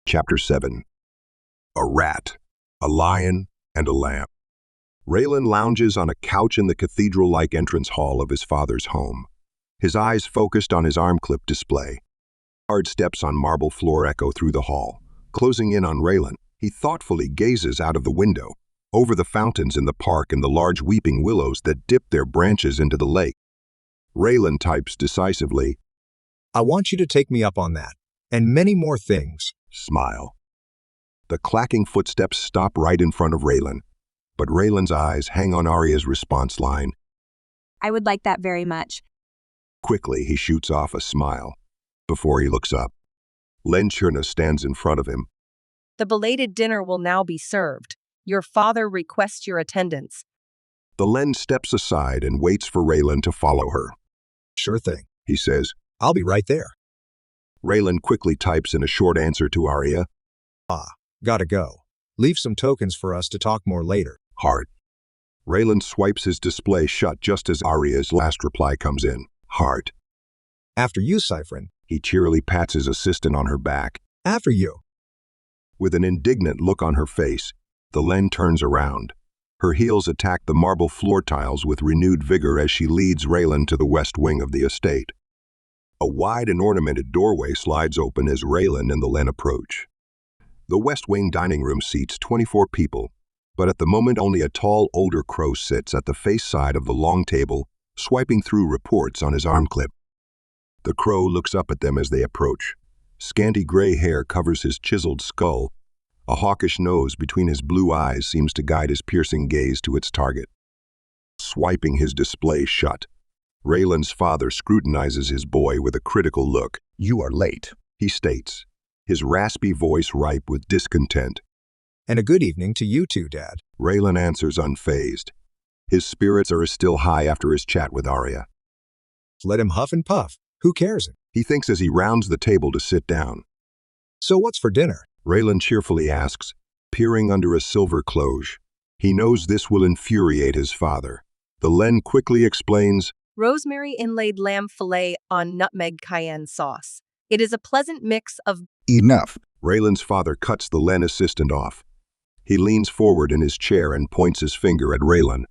Chapter 7. A Rat, a Lion, and a Lamb. Raylan lounges on a couch in the cathedral-like entrance hall of his father's home, his eyes focused on his arm-clip display. Hard steps on marble floor echo through the hall. Closing in on Raylan, he thoughtfully gazes out of the window, over the fountains in the park and the large weeping willows that dip their branches into the lake. Raylan types decisively, "I want you to take me up on that, and many more things." Smile. The clacking footsteps stop right in front of Raylan, but Raylan's eyes hang on Arya's response line. "I would like that very much." Quickly, he shoots off a smile. Before he looks up, Len Cherna stands in front of him. "The belated dinner will now be served. Your father requests your attendance." The Len steps aside and waits for Raylan to follow her. "Sure thing," He says. "I'll be right there." Raylan quickly types in a short answer to Arya. Gotta go. Leave some tokens for us to talk more later." Heart. Raylan swipes his display shut just as Arya's last reply comes in. Heart. "After you, Cyphrin." He cheerily pats his assistant on her back. "After you." With an indignant look on her face, the Len turns around. Her heels attack the marble floor tiles with renewed vigor as she leads Raylan to the west wing of the estate. A wide and ornamented doorway slides open as Raylan and the Len approach. The west wing dining room seats 24 people, but at the moment only a tall, older crow sits at the face side of the long table, swiping through reports on his arm clip. The crow looks up at them as they approach. Scanty gray hair covers his chiseled skull. A hawkish nose between his blue eyes seems to guide his piercing gaze to its target. Swiping his display shut, Raylan's father scrutinizes his boy with a critical look. "You are late," He states, his raspy voice ripe with discontent. "And a good evening to you too, Dad." Raylan answers unfazed. His spirits are still high after his chat with Arya. "Let him huff and puff. Who cares?" He thinks as he rounds the table to sit down. "So what's for dinner?" Raylan cheerfully asks, peering under a silver cloche. He knows this will infuriate his father. The Len quickly explains, Rosemary inlaid lamb fillet on nutmeg cayenne sauce. It is a pleasant mix of "Enough." Raylan's father cuts the Len assistant off. He leans forward in his chair and points his finger at Raylan.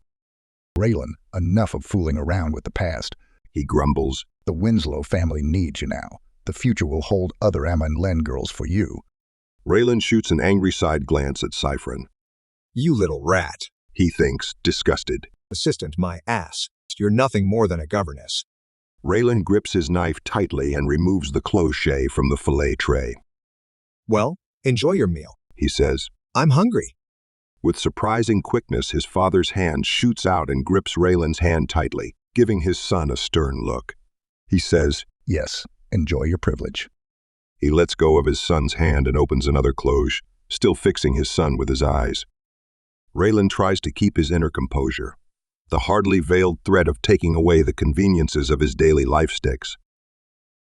"Raylan, enough of fooling around with the past. He grumbles. The Winslow family needs you now. The future will hold other Amma and Len girls for you." Raylan shoots an angry side glance at Cyphrin. "You little rat." He thinks, disgusted. "Assistant, my ass. You're nothing more than a governess." Raylan grips his knife tightly and removes the cloche from the fillet tray. "Well, enjoy your meal." He says. "I'm hungry." With surprising quickness, his father's hand shoots out and grips Raylan's hand tightly, giving his son a stern look. He says, "Yes, enjoy your privilege." He lets go of his son's hand and opens another cloche, still fixing his son with his eyes. Raylan tries to keep his inner composure. The hardly veiled threat of taking away the conveniences of his daily life sticks.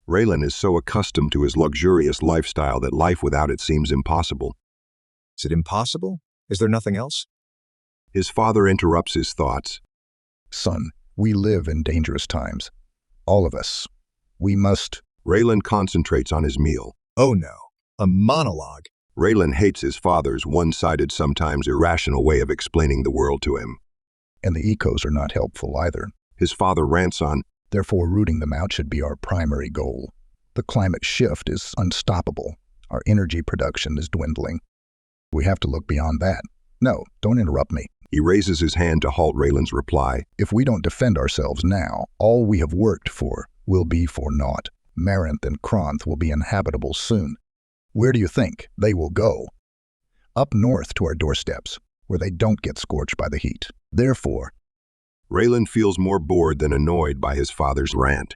Raylan is so accustomed to his luxurious lifestyle that life without it seems impossible. "Is it impossible? Is there nothing else?" His father interrupts his thoughts. "Son, we live in dangerous times. All of us. We must—" Raylan concentrates on his meal. "Oh no, a monologue." Raylan hates his father's one-sided, sometimes irrational way of explaining the world to him. "And the ecos are not helpful either. His father rants on. Therefore, rooting them out should be our primary goal. The climate shift is unstoppable. Our energy production is dwindling. We have to look beyond that. No, don't interrupt me. He raises his hand to halt Raylan's reply. If we don't defend ourselves now, all we have worked for will be for naught. Marinth and Kronth will be inhabitable soon. Where do you think they will go? Up north to our doorsteps, where they don't get scorched by the heat. Therefore—" Raylan feels more bored than annoyed by his father's rant.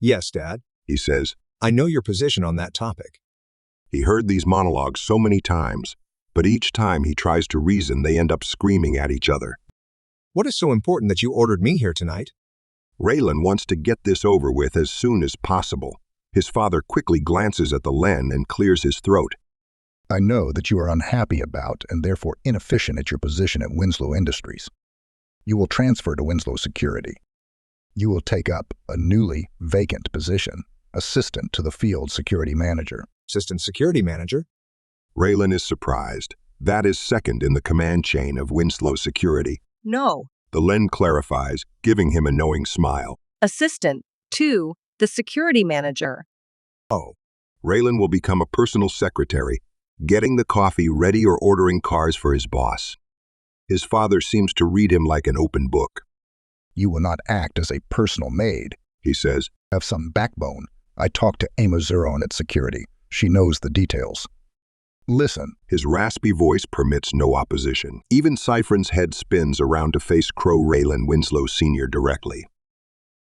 "Yes, Dad. He says. I know your position on that topic." He heard these monologues so many times, but each time he tries to reason, they end up screaming at each other. "What is so important that you ordered me here tonight?" Raylan wants to get this over with as soon as possible. His father quickly glances at the Len and clears his throat. "I know that you are unhappy about and therefore inefficient at your position at Winslow Industries. You will transfer to Winslow Security. You will take up a newly vacant position, assistant to the field security manager." "Assistant security manager?" Raylan is surprised. That is second in the command chain of Winslow Security. No. The Len clarifies, giving him a knowing smile. Assistant 2, the security manager. Oh, Raylan will become a personal secretary, getting the coffee ready or ordering cars for his boss. His father seems to read him like an open book. You will not act as a personal maid. He says, Have some backbone. I talked to Emma Zeron at security. She knows the details. Listen, his raspy voice permits no opposition. Even Cyphron's head spins around to face Crow Raylan Winslow Sr. directly.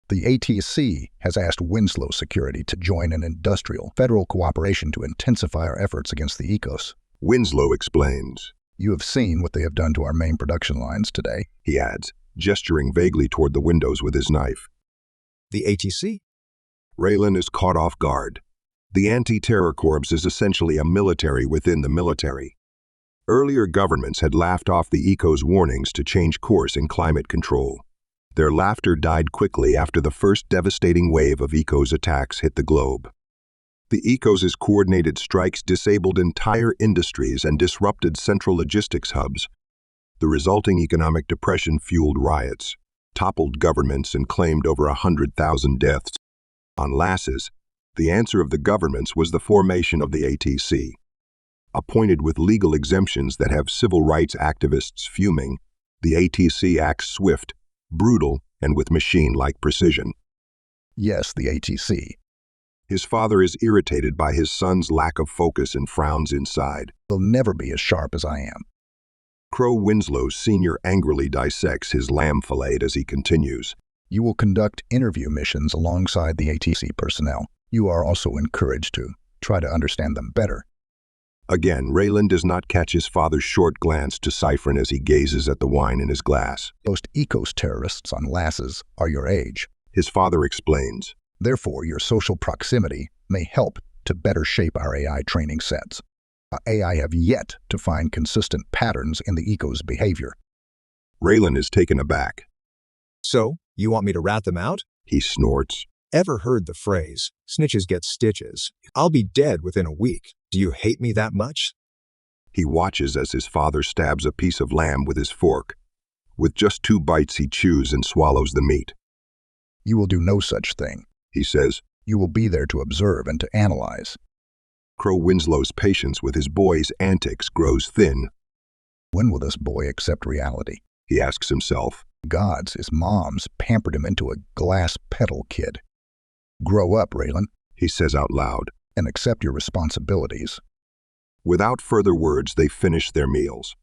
the ATC has asked Winslow Security to join an industrial federal cooperation to intensify our efforts against the ECOS. Winslow explains. You have seen what they have done to our main production lines today. He adds, gesturing vaguely toward the windows with his knife. The ATC? Raylan is caught off guard. The Anti-Terror Corps is essentially a military within the military. Earlier governments had laughed off the ECO's warnings to change course in climate control. Their laughter died quickly after the first devastating wave of ECO's attacks hit the globe. The ECO's coordinated strikes disabled entire industries and disrupted central logistics hubs. The resulting economic depression fueled riots, toppled governments, and claimed over 100,000 deaths. On Lasses, the answer of the governments was the formation of the ATC. Appointed with legal exemptions that have civil rights activists fuming, the ATC acts swift, brutal, and with machine-like precision. Yes, the ATC. His father is irritated by his son's lack of focus and frowns inside. Will never be as sharp as I am. Crow Winslow Sr. angrily dissects his lamb fillet as he continues. You will conduct interview missions alongside the ATC personnel. You are also encouraged to try to understand them better. Again, Raylan does not catch his father's short glance to Cyphron as he gazes at the wine in his glass. Most ECOS terrorists on Lasses are your age. His father explains. Therefore, your social proximity may help to better shape our AI training sets. Our AI have yet to find consistent patterns in the ECO's behavior. Raylan is taken aback. So, you want me to rat them out? He snorts. Ever heard the phrase, snitches get stitches? I'll be dead within a week. Do you hate me that much? He watches as his father stabs a piece of lamb with his fork. With just 2 bites, he chews and swallows the meat. You will do no such thing. He says. You will be there to observe and to analyze. Crow Winslow's patience with his boy's antics grows thin. When will this boy accept reality? He asks himself. God's, his mom's pampered him into a glass petal kid. Grow up, Raylan, He says out loud. and accept your responsibilities. Without further words, they finish their meals.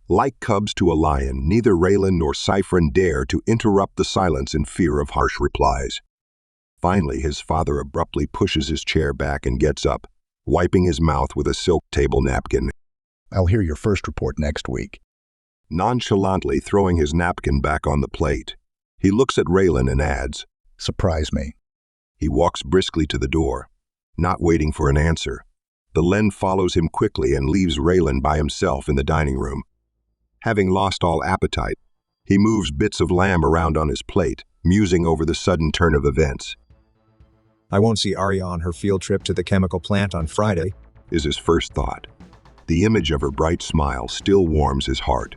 Like cubs to a lion, neither Raylan nor Cyphron dare to interrupt the silence in fear of harsh replies. Finally, his father abruptly pushes his chair back and gets up, wiping his mouth with a silk table napkin. I'll hear your first report next week. Nonchalantly throwing his napkin back on the plate, he looks at Raylan and adds. Surprise me. He walks briskly to the door, not waiting for an answer. The Len follows him quickly and leaves Raylan by himself in the dining room. Having lost all appetite, he moves bits of lamb around on his plate, musing over the sudden turn of events. I won't see Arya on her field trip to the chemical plant on Friday. Is his first thought. The image of her bright smile still warms his heart.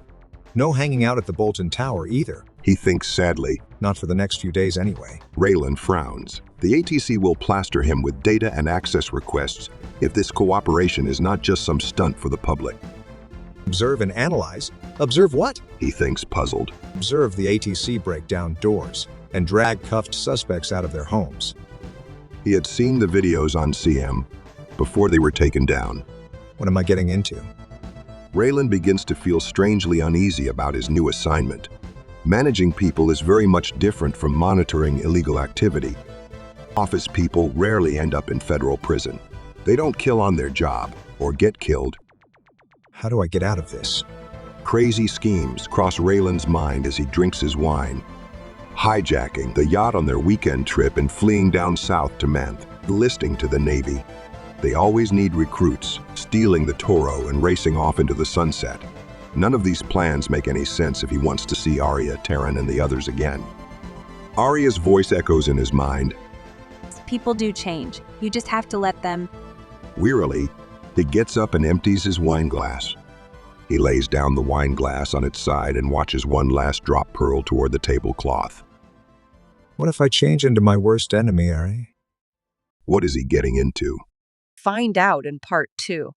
No hanging out at the Bolton Tower either. He thinks sadly. Not for the next few days anyway. Raylan frowns. The ATC will plaster him with data and access requests if this cooperation is not just some stunt for the public. Observe and analyze? Observe what? He thinks, puzzled. Observe the ATC break down doors and drag cuffed suspects out of their homes. He had seen the videos on CM before they were taken down. What am I getting into? Raylan begins to feel strangely uneasy about his new assignment. Managing people is very much different from monitoring illegal activity. Office people rarely end up in federal prison. They don't kill on their job or get killed. How do I get out of this? Crazy schemes cross Raylan's mind as he drinks his wine. Hijacking the yacht on their weekend trip and fleeing down south to Manth, enlisting to the Navy. They always need recruits, stealing the Toro and racing off into the sunset. None of these plans make any sense if he wants to see Arya, Terran, and the others again. Arya's voice echoes in his mind. People do change. You just have to let them. Wearily, He gets up and empties his wine glass. He lays down the wine glass on its side and watches one last drop pearl toward the tablecloth. What if I change into my worst enemy, Ari? What is he getting into? Find out in part 2.